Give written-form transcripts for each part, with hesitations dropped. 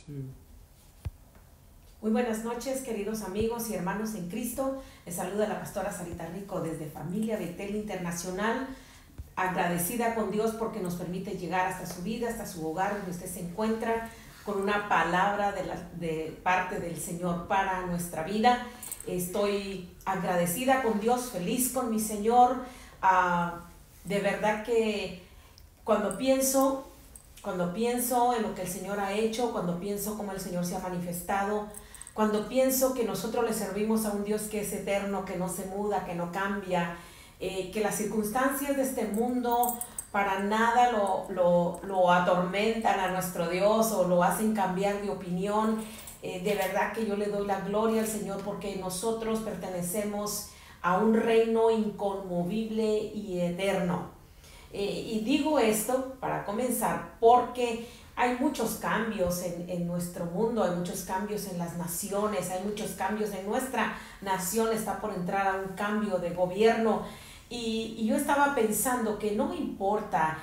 Sí. Muy buenas noches, queridos amigos y hermanos en Cristo. Les saluda la pastora Sarita Rico desde Familia Betel Internacional, agradecida con Dios porque nos permite llegar hasta su vida, hasta su hogar, donde usted se encuentra, con una palabra de parte del Señor para nuestra vida. Estoy agradecida con Dios, feliz con mi Señor. De verdad que cuando pienso en lo que el Señor ha hecho, cuando pienso cómo el Señor se ha manifestado, cuando pienso que nosotros le servimos a un Dios que es eterno, que no se muda, que no cambia, que las circunstancias de este mundo para nada lo atormentan a nuestro Dios o lo hacen cambiar de opinión, de verdad que yo le doy la gloria al Señor porque nosotros pertenecemos a un reino inconmovible y eterno. Y digo esto para comenzar porque hay muchos cambios en nuestro mundo, hay muchos cambios en las naciones, hay muchos cambios en nuestra nación, está por entrar a un cambio de gobierno y yo estaba pensando que no importa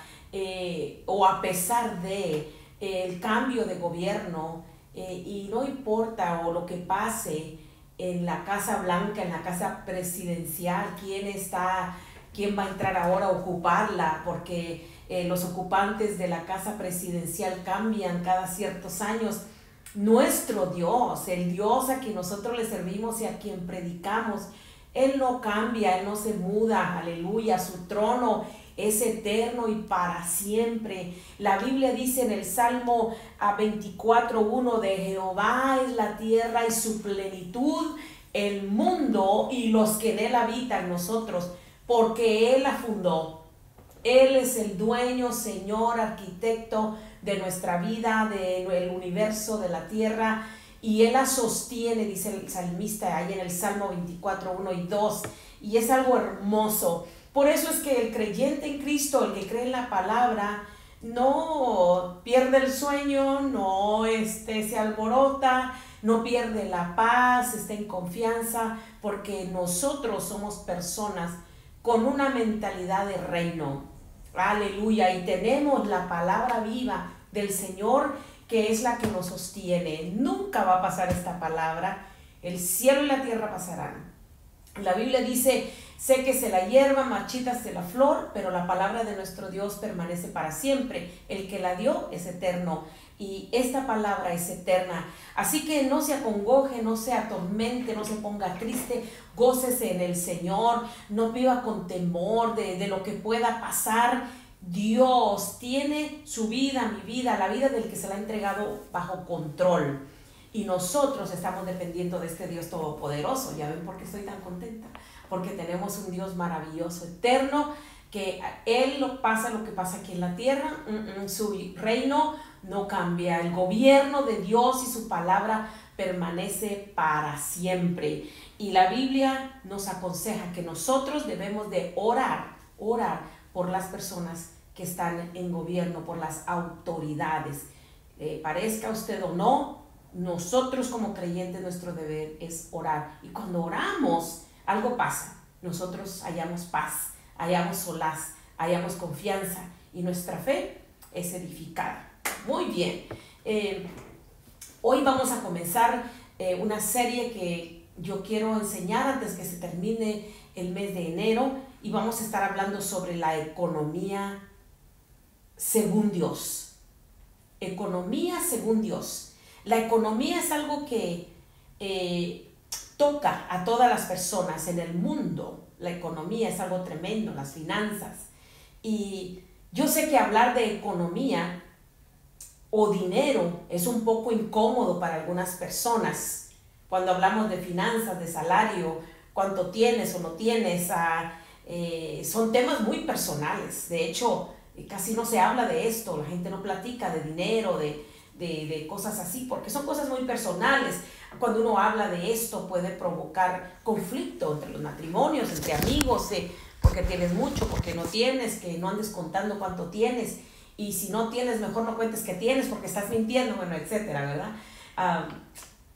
o a pesar de el cambio de gobierno y no importa o lo que pase en la Casa Blanca, en la Casa Presidencial, quién va a entrar ahora a ocuparla, porque los ocupantes de la Casa Presidencial cambian cada ciertos años. Nuestro Dios, el Dios a quien nosotros le servimos y a quien predicamos, Él no cambia, Él no se muda, aleluya, su trono es eterno y para siempre. La Biblia dice en el Salmo 24:1, de Jehová es la tierra y su plenitud, el mundo y los que en él habitan, nosotros, porque Él la fundó. Él es el dueño, Señor, arquitecto de nuestra vida, del universo, de la tierra, y Él la sostiene, dice el salmista ahí en el Salmo 24:1 y 2, y es algo hermoso. Por eso es que el creyente en Cristo, el que cree en la palabra, no pierde el sueño, no se alborota, no pierde la paz, está en confianza, porque nosotros somos personas con una mentalidad de reino. Aleluya, y tenemos la palabra viva del Señor que es la que nos sostiene. Nunca va a pasar esta palabra, el cielo y la tierra pasarán. La Biblia dice, séquese la hierba, marchítase la flor, pero la palabra de nuestro Dios permanece para siempre. El que la dio es eterno y esta palabra es eterna. Así que no se acongoje, no se atormente, no se ponga triste, gócese en el Señor, no viva con temor de lo que pueda pasar. Dios tiene su vida, mi vida, la vida del que se la ha entregado bajo control. Y nosotros estamos dependiendo de este Dios todopoderoso. Ya ven por qué estoy tan contenta. Porque tenemos un Dios maravilloso, eterno, que Él lo que pasa aquí en la tierra, su reino no cambia. El gobierno de Dios y su palabra permanece para siempre. Y la Biblia nos aconseja que nosotros debemos de orar por las personas que están en gobierno, por las autoridades. Parezca usted o no, nosotros como creyentes nuestro deber es orar. Y cuando oramos, algo pasa. Nosotros hallamos paz, hallamos solaz, hallamos confianza y nuestra fe es edificada. Muy bien. Hoy vamos a comenzar una serie que yo quiero enseñar antes que se termine el mes de enero y vamos a estar hablando sobre la economía según Dios. Economía según Dios. La economía es algo que toca a todas las personas en el mundo. La economía es algo tremendo, las finanzas. Y yo sé que hablar de economía o dinero es un poco incómodo para algunas personas. Cuando hablamos de finanzas, de salario, cuánto tienes o no tienes, son temas muy personales. De hecho, casi no se habla de esto, la gente no platica de dinero, de cosas así, porque son cosas muy personales. Cuando uno habla de esto puede provocar conflicto entre los matrimonios, entre amigos, porque tienes mucho, porque no tienes, que no andes contando cuánto tienes, y si no tienes, mejor no cuentes que tienes porque estás mintiendo, bueno, etcétera, ¿verdad?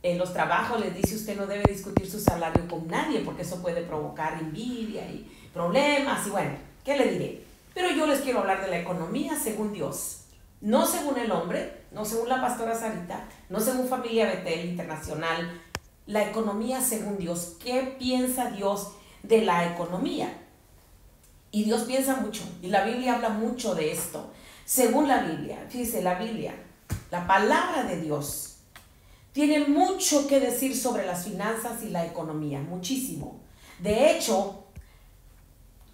En los trabajos les dice usted no debe discutir su salario con nadie porque eso puede provocar envidia y problemas, y bueno, ¿qué le diré? Pero yo les quiero hablar de la economía según Dios. No según el hombre, no según la pastora Sarita, no según Familia Betel Internacional, la economía según Dios. ¿Qué piensa Dios de la economía? Y Dios piensa mucho, y la Biblia habla mucho de esto. Según la Biblia, fíjese, la Biblia, la palabra de Dios, tiene mucho que decir sobre las finanzas y la economía, muchísimo. De hecho,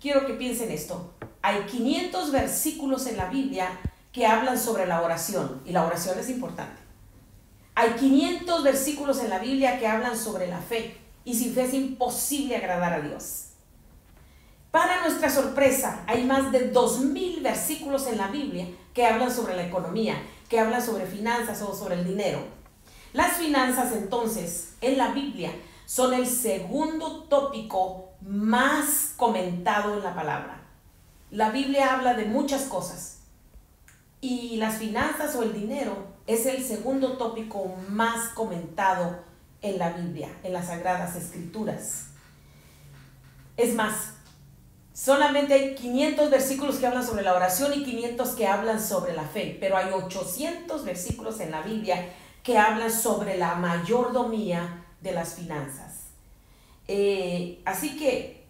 quiero que piensen esto. Hay 500 versículos en la Biblia que hablan sobre la oración, y la oración es importante. Hay 500 versículos en la Biblia que hablan sobre la fe, y sin fe es imposible agradar a Dios. Para nuestra sorpresa, hay más de 2000 versículos en la Biblia que hablan sobre la economía, que hablan sobre finanzas o sobre el dinero. Las finanzas, entonces, en la Biblia son el segundo tópico más comentado en la palabra. La Biblia habla de muchas cosas y las finanzas o el dinero es el segundo tópico más comentado en la Biblia, en las Sagradas Escrituras. Es más, solamente hay 500 versículos que hablan sobre la oración y 500 que hablan sobre la fe, pero hay 800 versículos en la Biblia que hablan sobre la mayordomía de las finanzas. Así que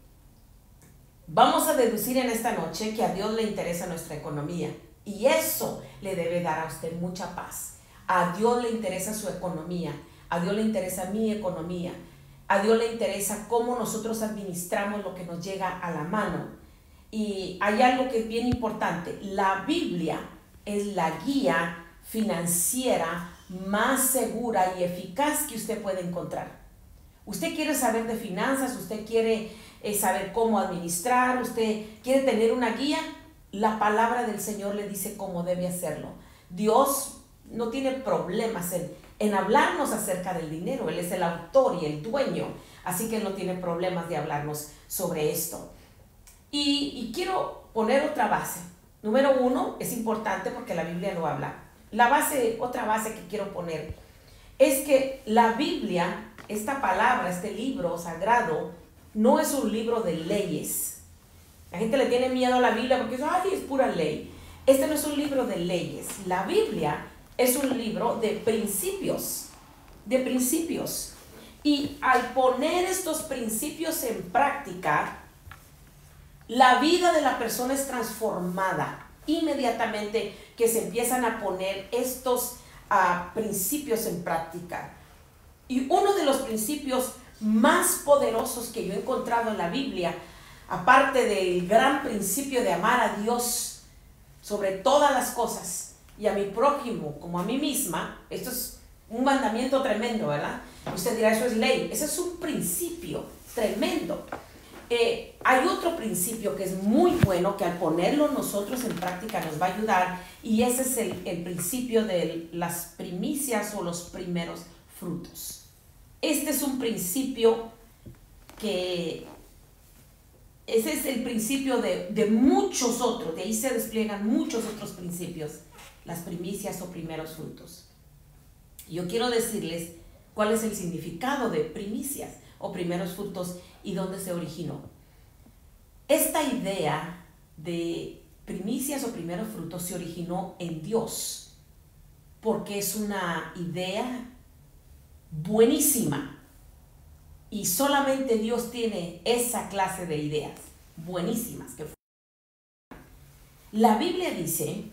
vamos a deducir en esta noche que a Dios le interesa nuestra economía, y eso le debe dar a usted mucha paz. A Dios le interesa su economía, a Dios le interesa mi economía. A Dios le interesa cómo nosotros administramos lo que nos llega a la mano. Y hay algo que es bien importante. La Biblia es la guía financiera más segura y eficaz que usted puede encontrar. Usted quiere saber de finanzas, usted quiere saber cómo administrar, usted quiere tener una guía. La palabra del Señor le dice cómo debe hacerlo. Dios no tiene problemas en hablarnos acerca del dinero. Él es el autor y el dueño, así que Él no tiene problemas de hablarnos sobre esto. Y quiero poner otra base. Número 1, es importante porque la Biblia lo habla. Otra base que quiero poner es que la Biblia, esta palabra, este libro sagrado, no es un libro de leyes. La gente le tiene miedo a la Biblia porque dice, ay, es pura ley. Este no es un libro de leyes. La Biblia es un libro de principios, Y al poner estos principios en práctica, la vida de la persona es transformada inmediatamente que se empiezan a poner estos principios en práctica. Y uno de los principios más poderosos que yo he encontrado en la Biblia, aparte del gran principio de amar a Dios sobre todas las cosas, y a mi prójimo como a mí misma, esto es un mandamiento tremendo, ¿verdad? Usted dirá, eso es ley. Ese es un principio tremendo. Hay otro principio que es muy bueno, que al ponerlo nosotros en práctica nos va a ayudar, y ese es el principio de las primicias o los primeros frutos. Este es un principio ese es el principio de muchos otros, de ahí se despliegan muchos otros principios, las primicias o primeros frutos. Yo quiero decirles cuál es el significado de primicias o primeros frutos y dónde se originó. Esta idea de primicias o primeros frutos se originó en Dios, porque es una idea buenísima. Y solamente Dios tiene esa clase de ideas buenísimas. La Biblia dice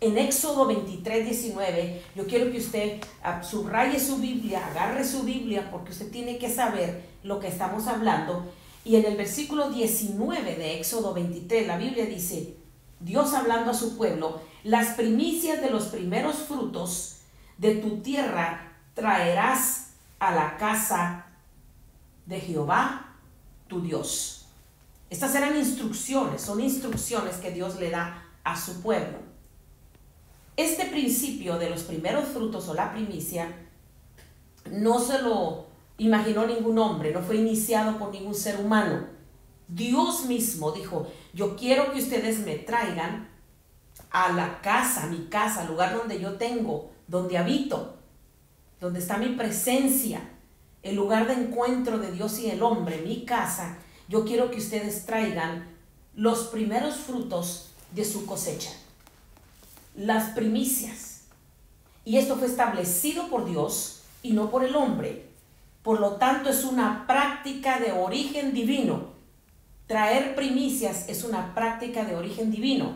en Éxodo 23:19, yo quiero que usted subraye su Biblia, agarre su Biblia, porque usted tiene que saber lo que estamos hablando. Y en el versículo 19 de Éxodo 23, la Biblia dice, Dios hablando a su pueblo, las primicias de los primeros frutos de tu tierra traerás a la casa de Jehová tu Dios. Estas eran instrucciones, son instrucciones que Dios le da a su pueblo. Este principio de los primeros frutos o la primicia no se lo imaginó ningún hombre, no fue iniciado por ningún ser humano. Dios mismo dijo, yo quiero que ustedes me traigan a la casa, mi casa, al lugar donde yo tengo, donde habito, donde está mi presencia, el lugar de encuentro de Dios y el hombre, mi casa. Yo quiero que ustedes traigan los primeros frutos de su cosecha, las primicias. y esto fue establecido por Dios y no por el hombre. Por lo tanto, es una práctica de origen divino. Traer primicias es una práctica de origen divino,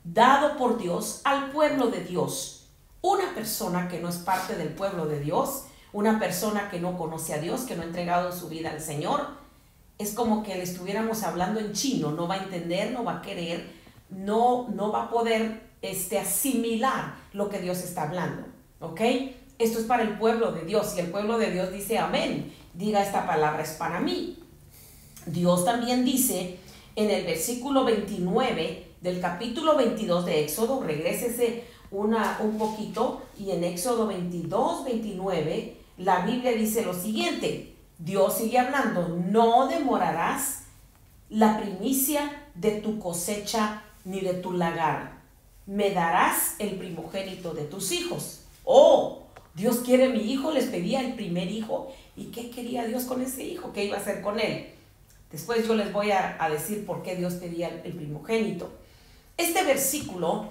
dado por Dios al pueblo de Dios. Una persona que no es parte del pueblo de Dios, una persona que no conoce a Dios, que no ha entregado su vida al Señor, es como que le estuviéramos hablando en chino. No va a entender, no va a querer, no va a poder asimilar lo que Dios está hablando, ¿ok? Esto es para el pueblo de Dios, y el pueblo de Dios dice amén. Diga, esta palabra es para mí. Dios también dice en el versículo 29 del capítulo 22 de Éxodo, regrésese un poquito, y en Éxodo 22, 29, la Biblia dice lo siguiente. Dios sigue hablando: no demorarás la primicia de tu cosecha ni de tu lagar. Me darás el primogénito de tus hijos. Oh, Dios quiere mi hijo. Les pedía el primer hijo. ¿Y qué quería Dios con ese hijo? ¿Qué iba a hacer con él? Después yo les voy a decir por qué Dios pedía el primogénito. Este versículo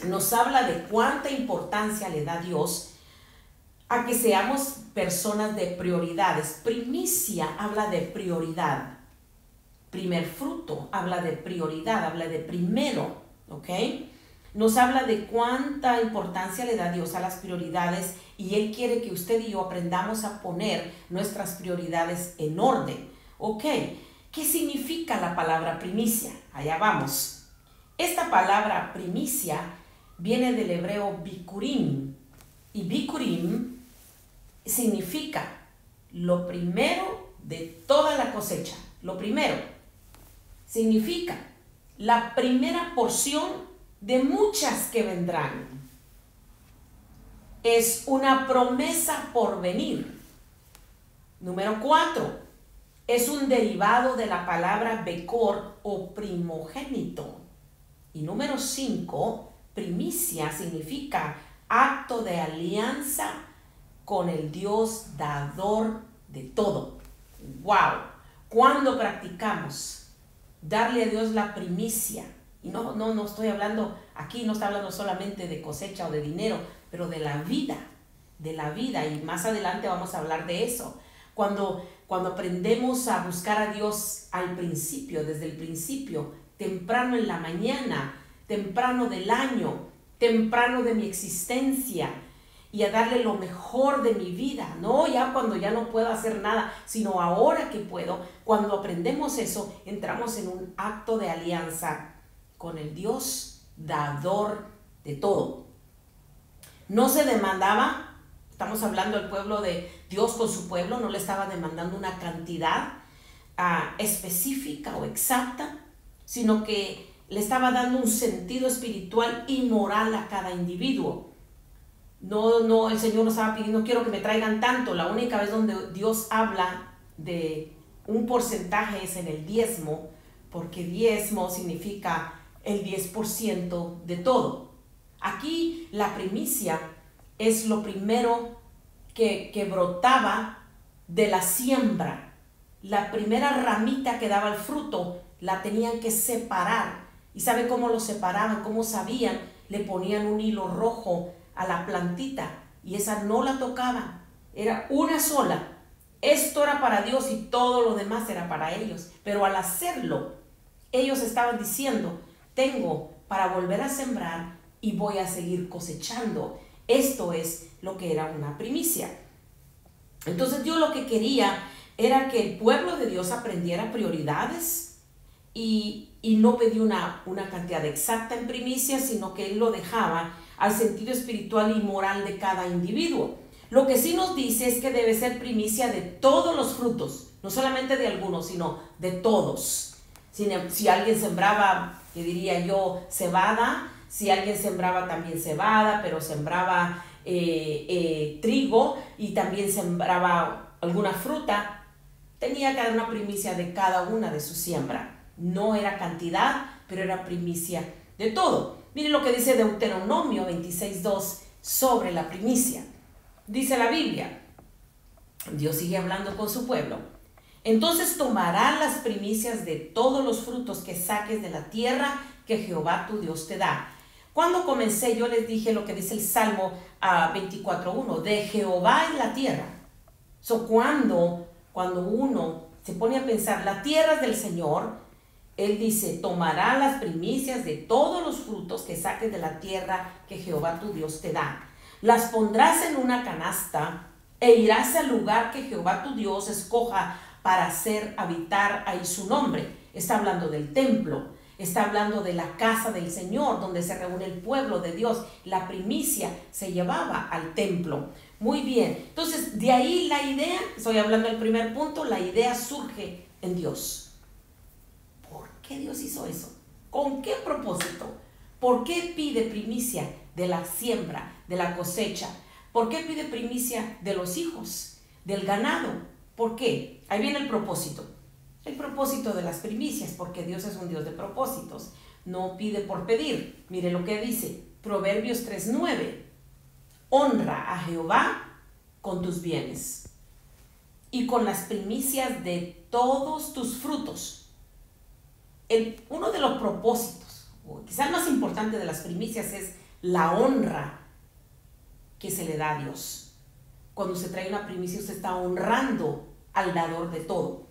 nos habla de cuánta importancia le da Dios a que seamos personas de prioridades. Primicia habla de prioridad. Primer fruto habla de prioridad, habla de primero, ¿ok? Nos habla de cuánta importancia le da Dios a las prioridades, y Él quiere que usted y yo aprendamos a poner nuestras prioridades en orden, ¿ok? ¿Qué significa la palabra primicia? Allá vamos. Esta palabra primicia viene del hebreo bikurim, y bikurim significa lo primero de toda la cosecha. Lo primero significa la primera porción de muchas que vendrán. Es una promesa por venir. Número 4, es un derivado de la palabra bekor o primogénito. Y número 5, primicia significa acto de alianza con el Dios dador de todo. ¡Wow! ¿Cuándo practicamos darle a Dios la primicia? Y no estoy hablando, aquí no está hablando solamente de cosecha o de dinero, pero de la vida, y más adelante vamos a hablar de eso. Cuando aprendemos a buscar a Dios al principio, desde el principio, temprano en la mañana, temprano del año, temprano de mi existencia, y a darle lo mejor de mi vida, no ya cuando ya no puedo hacer nada, sino ahora que puedo. Cuando aprendemos eso, entramos en un acto de alianza con el Dios dador de todo. No se demandaba, estamos hablando del pueblo de Dios con su pueblo, no le estaba demandando una cantidad específica o exacta, sino que le estaba dando un sentido espiritual y moral a cada individuo. No, el Señor nos estaba pidiendo, quiero que me traigan tanto. La única vez donde Dios habla de un porcentaje es en el diezmo, porque diezmo significa el 10% de todo. Aquí la primicia es lo primero que brotaba de la siembra. La primera ramita que daba el fruto la tenían que separar. ¿Y sabe cómo lo separaban? ¿Cómo sabían? Le ponían un hilo rojo a la plantita y esa no la tocaban. Era una sola. Esto era para Dios y todo lo demás era para ellos. Pero al hacerlo, ellos estaban diciendo, tengo para volver a sembrar y voy a seguir cosechando. Esto es lo que era una primicia. Entonces Dios lo que quería era que el pueblo de Dios aprendiera prioridades y no pedía una cantidad exacta en primicia, sino que Él lo dejaba al sentido espiritual y moral de cada individuo. Lo que sí nos dice es que debe ser primicia de todos los frutos, no solamente de algunos, sino de todos. Si alguien sembraba, que diría yo, cebada, si alguien sembraba también cebada, pero sembraba trigo y también sembraba alguna fruta, tenía que dar una primicia de cada una de su siembra. No era cantidad, pero era primicia de todo. Miren lo que dice Deuteronomio 26:2 sobre la primicia. Dice la Biblia, Dios sigue hablando con su pueblo. Entonces tomarás las primicias de todos los frutos que saques de la tierra que Jehová tu Dios te da. Cuando comencé, yo les dije lo que dice el Salmo 24:1, de Jehová es la tierra. Cuando uno se pone a pensar, la tierra es del Señor, Él dice, tomará las primicias de todos los frutos que saques de la tierra que Jehová tu Dios te da. Las pondrás en una canasta e irás al lugar que Jehová tu Dios escoja para hacer habitar ahí su nombre. Está hablando del templo, está hablando de la casa del Señor, donde se reúne el pueblo de Dios. La primicia se llevaba al templo. Muy bien, entonces de ahí la idea, estoy hablando del primer punto, la idea surge en Dios. ¿Por qué Dios hizo eso? ¿Con qué propósito? ¿Por qué pide primicia de la siembra, de la cosecha? ¿Por qué pide primicia de los hijos, del ganado? ¿Por qué? Ahí viene el propósito. El propósito de las primicias, porque Dios es un Dios de propósitos. No pide por pedir. Mire lo que dice Proverbios 3:9. Honra a Jehová con tus bienes y con las primicias de todos tus frutos. Uno de los propósitos, o quizás el más importante de las primicias, es la honra que se le da a Dios. Cuando se trae una primicia, usted está honrando al dador de todo.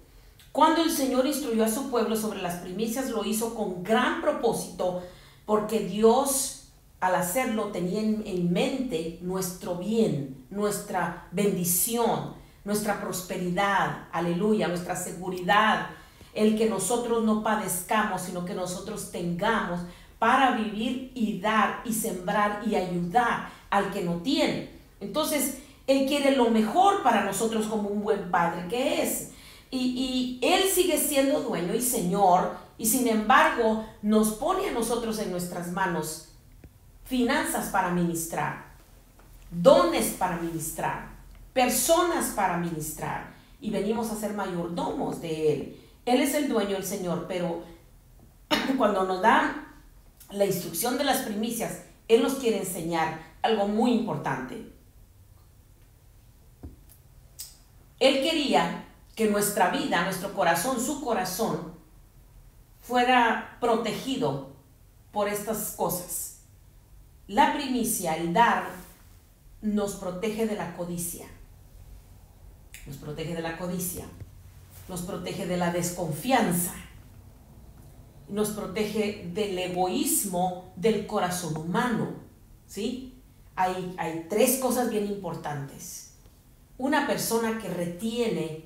Cuando el Señor instruyó a su pueblo sobre las primicias, lo hizo con gran propósito, porque Dios, al hacerlo, tenía en mente nuestro bien, nuestra bendición, nuestra prosperidad, aleluya, nuestra seguridad, el que nosotros no padezcamos, sino que nosotros tengamos para vivir y dar y sembrar y ayudar al que no tiene. Entonces, Él quiere lo mejor para nosotros como un buen padre que es. Y Él sigue siendo dueño y Señor, y sin embargo nos pone a nosotros en nuestras manos finanzas para ministrar, dones para ministrar, personas para ministrar, y venimos a ser mayordomos de Él. Él es el dueño, el Señor, pero cuando nos dan la instrucción de las primicias, Él nos quiere enseñar algo muy importante. Él quería que nuestra vida, nuestro corazón, su corazón, fuera protegido por estas cosas. La primicia, el dar, nos protege de la codicia. Nos protege de la codicia. Nos protege de la desconfianza. Nos protege del egoísmo del corazón humano. ¿Sí? Hay tres cosas bien importantes. Una persona que retiene,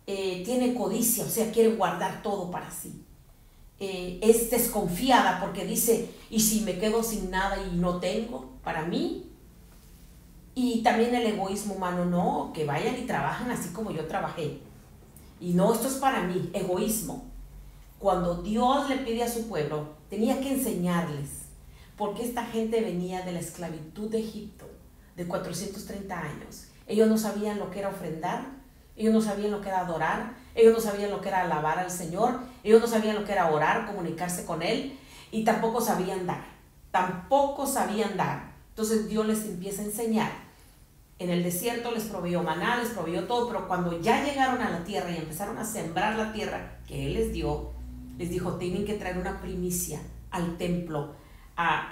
tiene codicia, o sea, quiere guardar todo para sí. Es desconfiada porque dice, ¿y si me quedo sin nada y no tengo para mí? Y también el egoísmo humano, no, que vayan y trabajen así como yo trabajé. Y no, esto es para mí, egoísmo. Cuando Dios le pide a su pueblo, tenía que enseñarles, porque esta gente venía de la esclavitud de Egipto, de 430 años. Ellos no sabían lo que era ofrendar, ellos no sabían lo que era adorar, ellos no sabían lo que era alabar al Señor, ellos no sabían lo que era orar, comunicarse con Él, y tampoco sabían dar, Entonces Dios les empieza a enseñar. En el desierto les proveyó maná, les proveyó todo, pero cuando ya llegaron a la tierra y empezaron a sembrar la tierra que Él les dio, les dijo, tienen que traer una primicia al templo,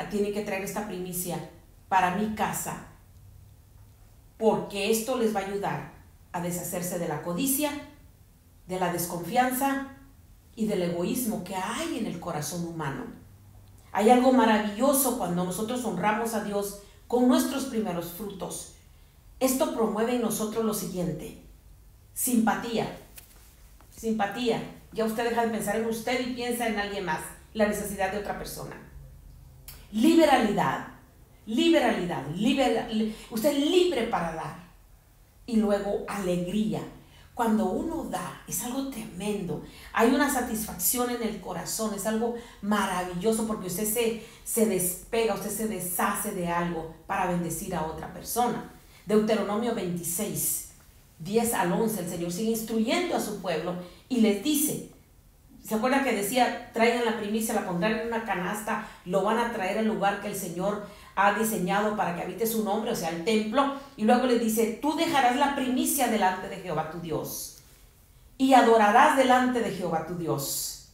tienen que traer esta primicia para mi casa, porque esto les va a ayudar a deshacerse de la codicia, de la desconfianza y del egoísmo que hay en el corazón humano. Hay algo maravilloso cuando nosotros honramos a Dios con nuestros primeros frutos. Esto promueve en nosotros lo siguiente: simpatía. Ya usted deja de pensar en usted y piensa en alguien más, la necesidad de otra persona. Liberalidad. Usted es libre para dar. Y luego alegría. Cuando uno da, es algo tremendo. Hay una satisfacción en el corazón, es algo maravilloso porque usted se despega, usted se deshace de algo para bendecir a otra persona. Deuteronomio 26, 10 al 11, el Señor sigue instruyendo a su pueblo y les dice, ¿se acuerdan que decía, traigan la primicia, la pondrán en una canasta, lo van a traer al lugar que el Señor ha diseñado para que habite su nombre, o sea, el templo? Y luego les dice, tú dejarás la primicia delante de Jehová tu Dios y adorarás delante de Jehová tu Dios.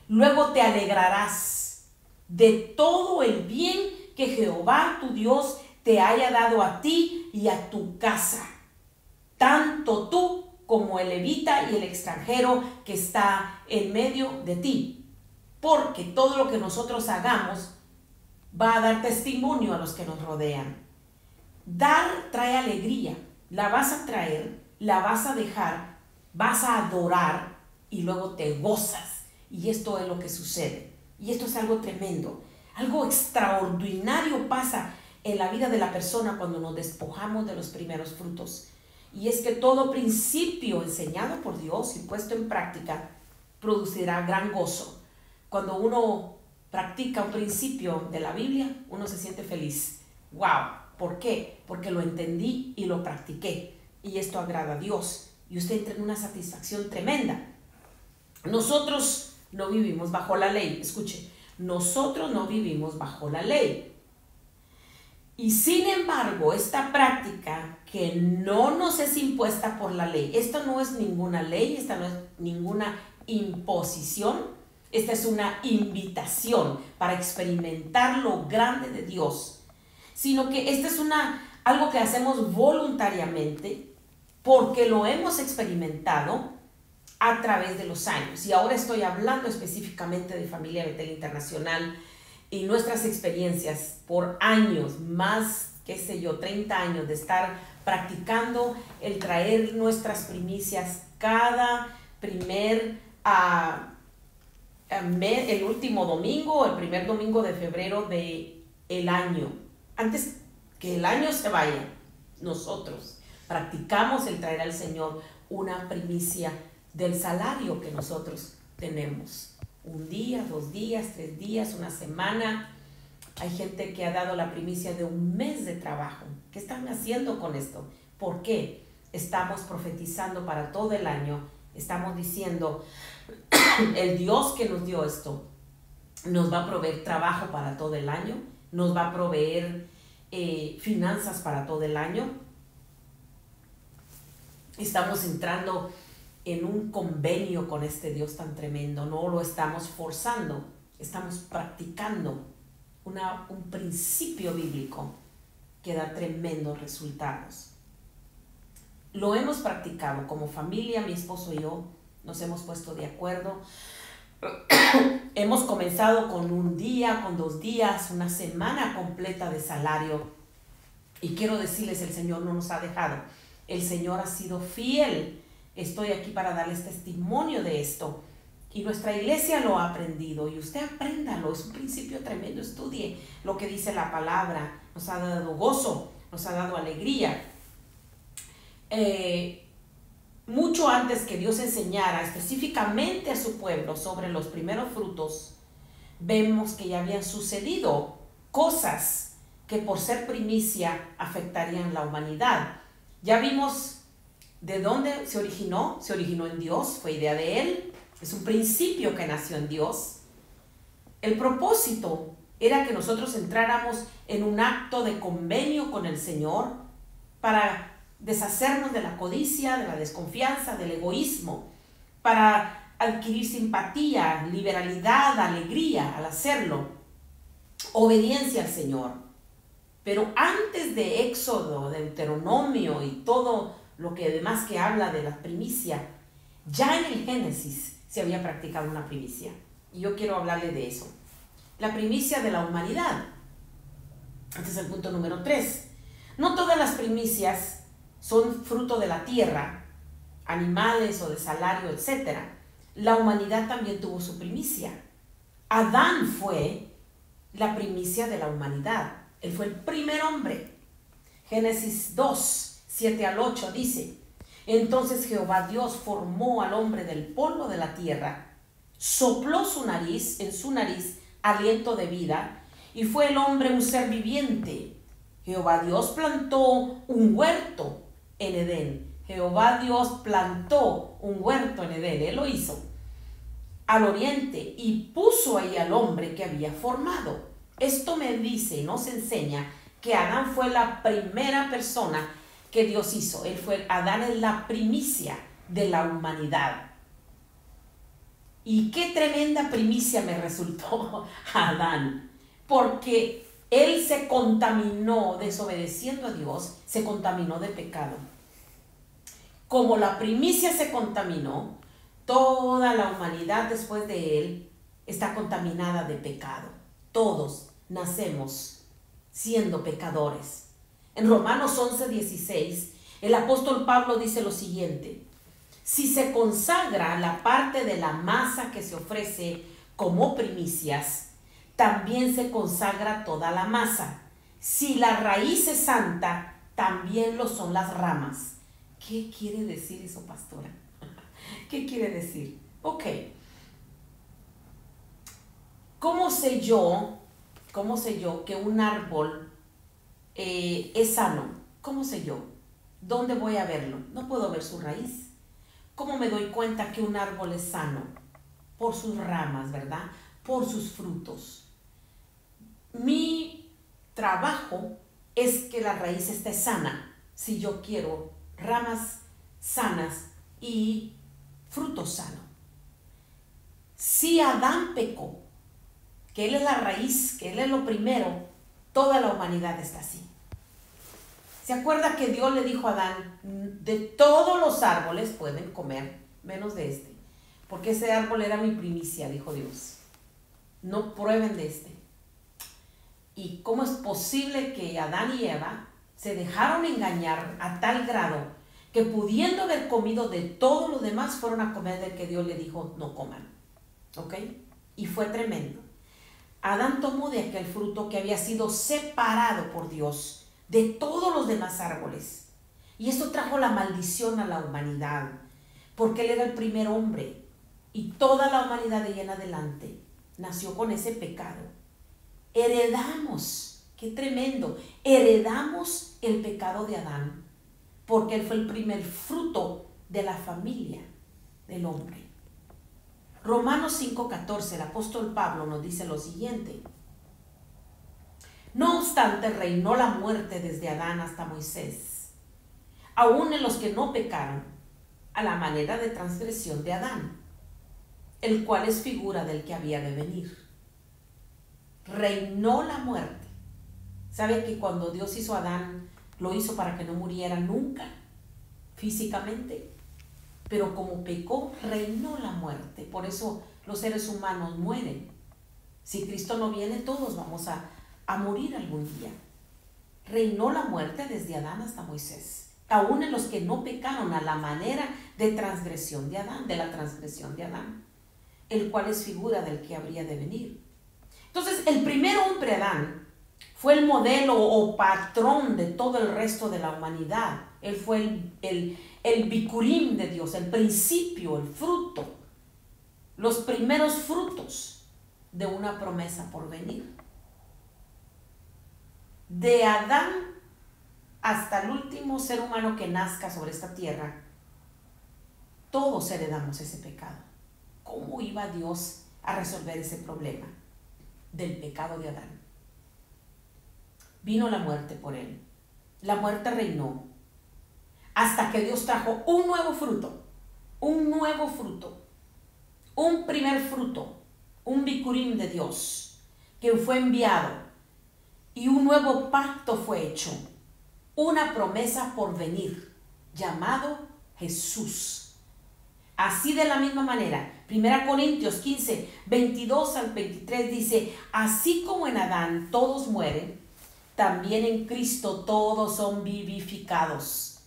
Luego te alegrarás de todo el bien que Jehová tu Dios te haya dado a ti y a tu casa, tanto tú como el levita y el extranjero que está en medio de ti, porque todo lo que nosotros hagamos va a dar testimonio a los que nos rodean. Dar trae alegría, la vas a traer, la vas a dejar, vas a adorar y luego te gozas. Y esto es lo que sucede. Y esto es algo tremendo, algo extraordinario pasa en la vida de la persona cuando nos despojamos de los primeros frutos. Y es que todo principio enseñado por Dios y puesto en práctica producirá gran gozo. Cuando uno practica un principio de la Biblia, uno se siente feliz. ¡Wow! ¿Por qué? Porque lo entendí y lo practiqué. Y esto agrada a Dios. Y usted entra en una satisfacción tremenda. Nosotros no vivimos bajo la ley. Escuche, nosotros no vivimos bajo la ley. Y sin embargo, esta práctica que no nos es impuesta por la ley, esto no es ninguna ley, esta no es ninguna imposición, esta es una invitación para experimentar lo grande de Dios, sino que esta es algo que hacemos voluntariamente porque lo hemos experimentado a través de los años. Y ahora estoy hablando específicamente de Familia Betel Internacional y nuestras experiencias por años, más, 30 años de estar practicando el traer nuestras primicias cada primer el último domingo, el primer domingo de febrero del año. Antes que el año se vaya, nosotros practicamos el traer al Señor una primicia del salario que nosotros tenemos. Un día, 2 días, 3 días, una semana. Hay gente que ha dado la primicia de un mes de trabajo. ¿Qué están haciendo con esto? ¿Por qué? Estamos profetizando para todo el año. Estamos diciendo, el Dios que nos dio esto nos va a proveer trabajo para todo el año, nos va a proveer finanzas para todo el año. Estamos entrando en un convenio con este Dios tan tremendo, no lo estamos forzando, estamos practicando un principio bíblico que da tremendos resultados. Lo hemos practicado como familia, mi esposo y yo nos hemos puesto de acuerdo. Hemos comenzado con 1 día, con 2 días, una semana completa de salario. Y quiero decirles, el Señor no nos ha dejado. El Señor ha sido fiel. Estoy aquí para darles testimonio de esto. Y nuestra iglesia lo ha aprendido. Y usted apréndalo. Es un principio tremendo. Estudie lo que dice la palabra. Nos ha dado gozo. Nos ha dado alegría. Mucho antes que Dios enseñara específicamente a su pueblo sobre los primeros frutos, vemos que ya habían sucedido cosas que por ser primicia afectarían la humanidad. Ya vimos ¿de dónde se originó? Se originó en Dios, fue idea de Él, es un principio que nació en Dios. El propósito era que nosotros entráramos en un acto de convenio con el Señor para deshacernos de la codicia, de la desconfianza, del egoísmo, para adquirir simpatía, liberalidad, alegría al hacerlo, obediencia al Señor. Pero antes de Éxodo, de Deuteronomio y todo lo que además que habla de la primicia, ya en el Génesis se había practicado una primicia. Y yo quiero hablarle de eso. La primicia de la humanidad. Este es el punto número 3. No todas las primicias son fruto de la tierra, animales o de salario, etc. La humanidad también tuvo su primicia. Adán fue la primicia de la humanidad. Él fue el primer hombre. Génesis 2, 7 al 8 dice: entonces Jehová Dios formó al hombre del polvo de la tierra, sopló en su nariz aliento de vida, y fue el hombre un ser viviente. Jehová Dios plantó un huerto en Edén. Jehová Dios plantó un huerto en Edén, Él lo hizo, al oriente, y puso ahí al hombre que había formado. Esto me dice, nos enseña que Adán fue la primera persona que Dios hizo. Adán es la primicia de la humanidad. Y qué tremenda primicia me resultó a Adán, porque él se contaminó desobedeciendo a Dios, se contaminó de pecado. Como la primicia se contaminó, toda la humanidad después de él está contaminada de pecado. Todos nacemos siendo pecadores. En Romanos 11:16, el apóstol Pablo dice lo siguiente: si se consagra la parte de la masa que se ofrece como primicias, también se consagra toda la masa. Si la raíz es santa, también lo son las ramas. ¿Qué quiere decir eso, pastora? ¿Qué quiere decir? Ok. ¿Cómo sé yo que un árbol es sano? ¿Cómo sé yo? ¿Dónde voy a verlo? No puedo ver su raíz. ¿Cómo me doy cuenta que un árbol es sano? Por sus ramas, ¿verdad? Por sus frutos. Mi trabajo es que la raíz esté sana, si yo quiero ramas sanas y fruto sano. Si Adán pecó, que él es la raíz, que él es lo primero, toda la humanidad está así. ¿Se acuerda que Dios le dijo a Adán, de todos los árboles pueden comer, menos de este? Porque ese árbol era mi primicia, dijo Dios. No prueben de este. ¿Y cómo es posible que Adán y Eva se dejaron engañar a tal grado que pudiendo haber comido de todo lo demás, fueron a comer del que Dios le dijo no coman? ¿Ok? Y fue tremendo. Adán tomó de aquel fruto que había sido separado por Dios de todos los demás árboles. Y esto trajo la maldición a la humanidad, porque él era el primer hombre. Y toda la humanidad de ahí en adelante nació con ese pecado. Heredamos, qué tremendo, heredamos el pecado de Adán, porque él fue el primer fruto de la familia del hombre. Romanos 5:14, el apóstol Pablo nos dice lo siguiente: no obstante, reinó la muerte desde Adán hasta Moisés, aún en los que no pecaron, a la manera de transgresión de Adán, el cual es figura del que había de venir. Reinó la muerte. ¿Sabe que cuando Dios hizo a Adán, lo hizo para que no muriera nunca físicamente? Pero como pecó, reinó la muerte. Por eso los seres humanos mueren. Si Cristo no viene, todos vamos a morir algún día. Reinó la muerte desde Adán hasta Moisés, aún en los que no pecaron, a la manera de transgresión de Adán, de la transgresión de Adán, el cual es figura del que habría de venir. Entonces, el primer hombre, Adán, fue el modelo o patrón de todo el resto de la humanidad. Él fue el bicurim de Dios, el principio, el fruto, los primeros frutos de una promesa por venir. De Adán hasta el último ser humano que nazca sobre esta tierra, todos heredamos ese pecado. ¿Cómo iba Dios a resolver ese problema del pecado de Adán? Vino la muerte por él. La muerte reinó hasta que Dios trajo un nuevo fruto, un primer fruto, un bicurim de Dios, que fue enviado. Y un nuevo pacto fue hecho, una promesa por venir, llamado Jesús. Así de la misma manera, 1 Corintios 15, 22 al 23 dice: así como en Adán todos mueren, también en Cristo todos son vivificados,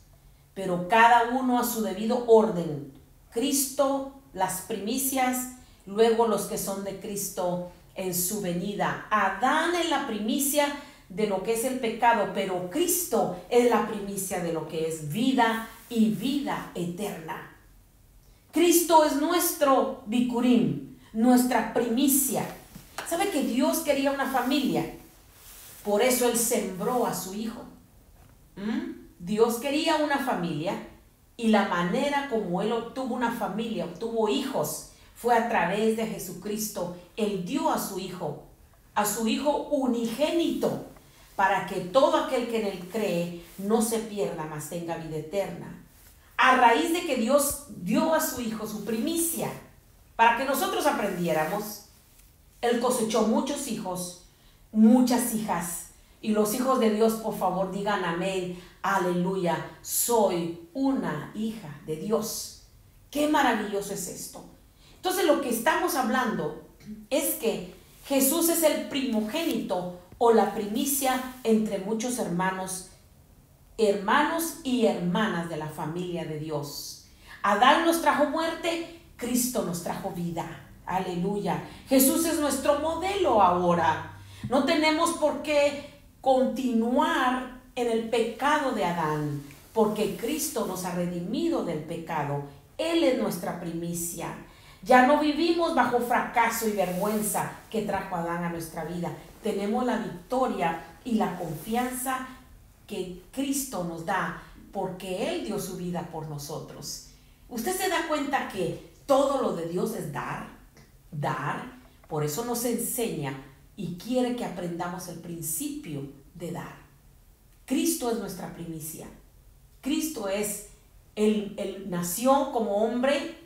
pero cada uno a su debido orden. Cristo las primicias, luego los que son de Cristo en su venida. Adán es la primicia de lo que es el pecado, pero Cristo es la primicia de lo que es vida y vida eterna. Cristo es nuestro bicurim, nuestra primicia. ¿Sabe que Dios quería una familia? Por eso Él sembró a su Hijo. Dios quería una familia, y la manera como Él obtuvo una familia, obtuvo hijos, fue a través de Jesucristo. Él dio a su Hijo unigénito, para que todo aquel que en Él cree no se pierda, mas tenga vida eterna. A raíz de que Dios dio a su Hijo su primicia, para que nosotros aprendiéramos. Él cosechó muchos hijos, muchas hijas. Y los hijos de Dios, por favor, digan amén, aleluya. Soy una hija de Dios. Qué maravilloso es esto. Entonces, lo que estamos hablando es que Jesús es el primogénito o la primicia entre muchos hermanos y hermanas de la familia de Dios. Adán nos trajo muerte, Cristo nos trajo vida. Aleluya. Jesús es nuestro modelo ahora. No tenemos por qué continuar en el pecado de Adán, porque Cristo nos ha redimido del pecado. Él es nuestra primicia. Ya no vivimos bajo fracaso y vergüenza que trajo Adán a nuestra vida. Tenemos la victoria y la confianza que Cristo nos da, porque Él dio su vida por nosotros. Usted se da cuenta que todo lo de Dios es dar. Por eso nos enseña y quiere que aprendamos el principio de dar. Cristo es nuestra primicia. Cristo es, Él nació como hombre,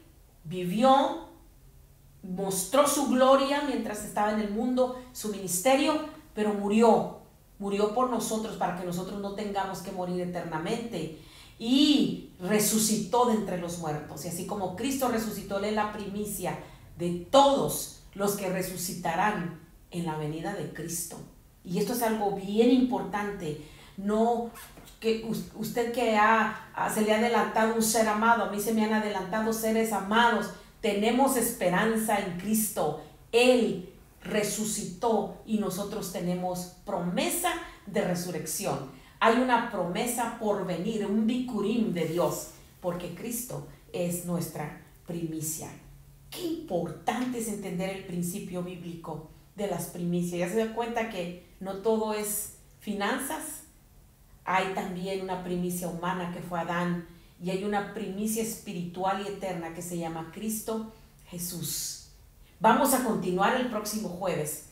vivió, mostró su gloria mientras estaba en el mundo, su ministerio, pero murió por nosotros para que nosotros no tengamos que morir eternamente, y resucitó de entre los muertos. Y así como Cristo resucitó, Él es la primicia de todos los que resucitarán en la venida de Cristo. Y esto es algo bien importante. No que usted que se le ha adelantado un ser amado, a mí se me han adelantado seres amados. Tenemos esperanza en Cristo. Él resucitó y nosotros tenemos promesa de resurrección. Hay una promesa por venir, un bikurim de Dios, porque Cristo es nuestra primicia. Qué importante es entender el principio bíblico de las primicias. Ya se da cuenta que no todo es finanzas. Hay también una primicia humana que fue Adán, y hay una primicia espiritual y eterna que se llama Cristo Jesús. Vamos a continuar el próximo jueves,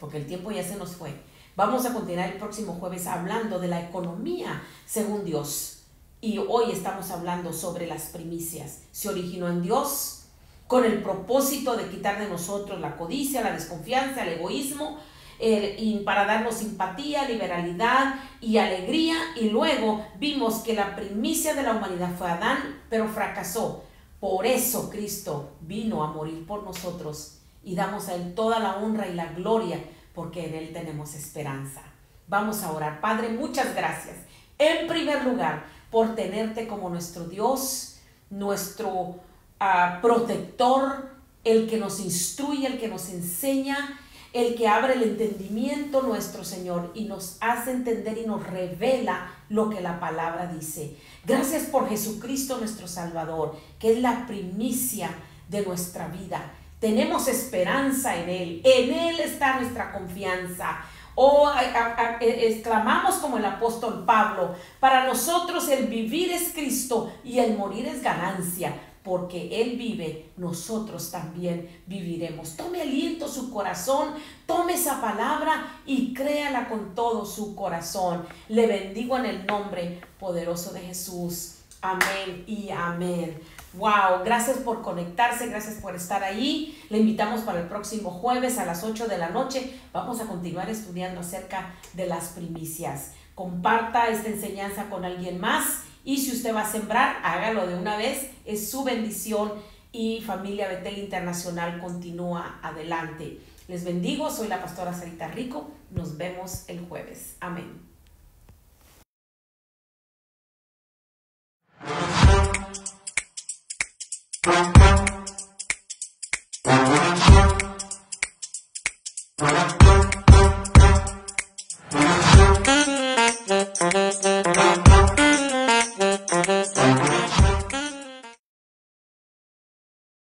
porque el tiempo ya se nos fue. Vamos a continuar el próximo jueves hablando de la economía según Dios. Y hoy estamos hablando sobre las primicias. Se originó en Dios con el propósito de quitar de nosotros la codicia, la desconfianza, el egoísmo, y para darnos simpatía, liberalidad y alegría. Y luego vimos que la primicia de la humanidad fue Adán, pero fracasó. Por eso Cristo vino a morir por nosotros, y damos a Él toda la honra y la gloria, porque en Él tenemos esperanza. Vamos a orar. Padre, muchas gracias. En primer lugar, por tenerte como nuestro Dios, nuestro protector, el que nos instruye, el que nos enseña, el que abre el entendimiento nuestro, Señor, y nos hace entender y nos revela lo que la palabra dice. Gracias por Jesucristo nuestro Salvador, que es la primicia de nuestra vida. Tenemos esperanza en Él está nuestra confianza. Exclamamos como el apóstol Pablo: para nosotros el vivir es Cristo y el morir es ganancia. Porque Él vive, nosotros también viviremos. Tome aliento su corazón, tome esa palabra y créala con todo su corazón. Le bendigo en el nombre poderoso de Jesús. Amén y amén. Wow, gracias por conectarse, gracias por estar ahí. Le invitamos para el próximo jueves a las 8 de la noche. Vamos a continuar estudiando acerca de las primicias. Comparta esta enseñanza con alguien más. Y si usted va a sembrar, hágalo de una vez, es su bendición, y Familia Betel Internacional continúa adelante. Les bendigo, soy la pastora Sarita Rico, nos vemos el jueves. Amén.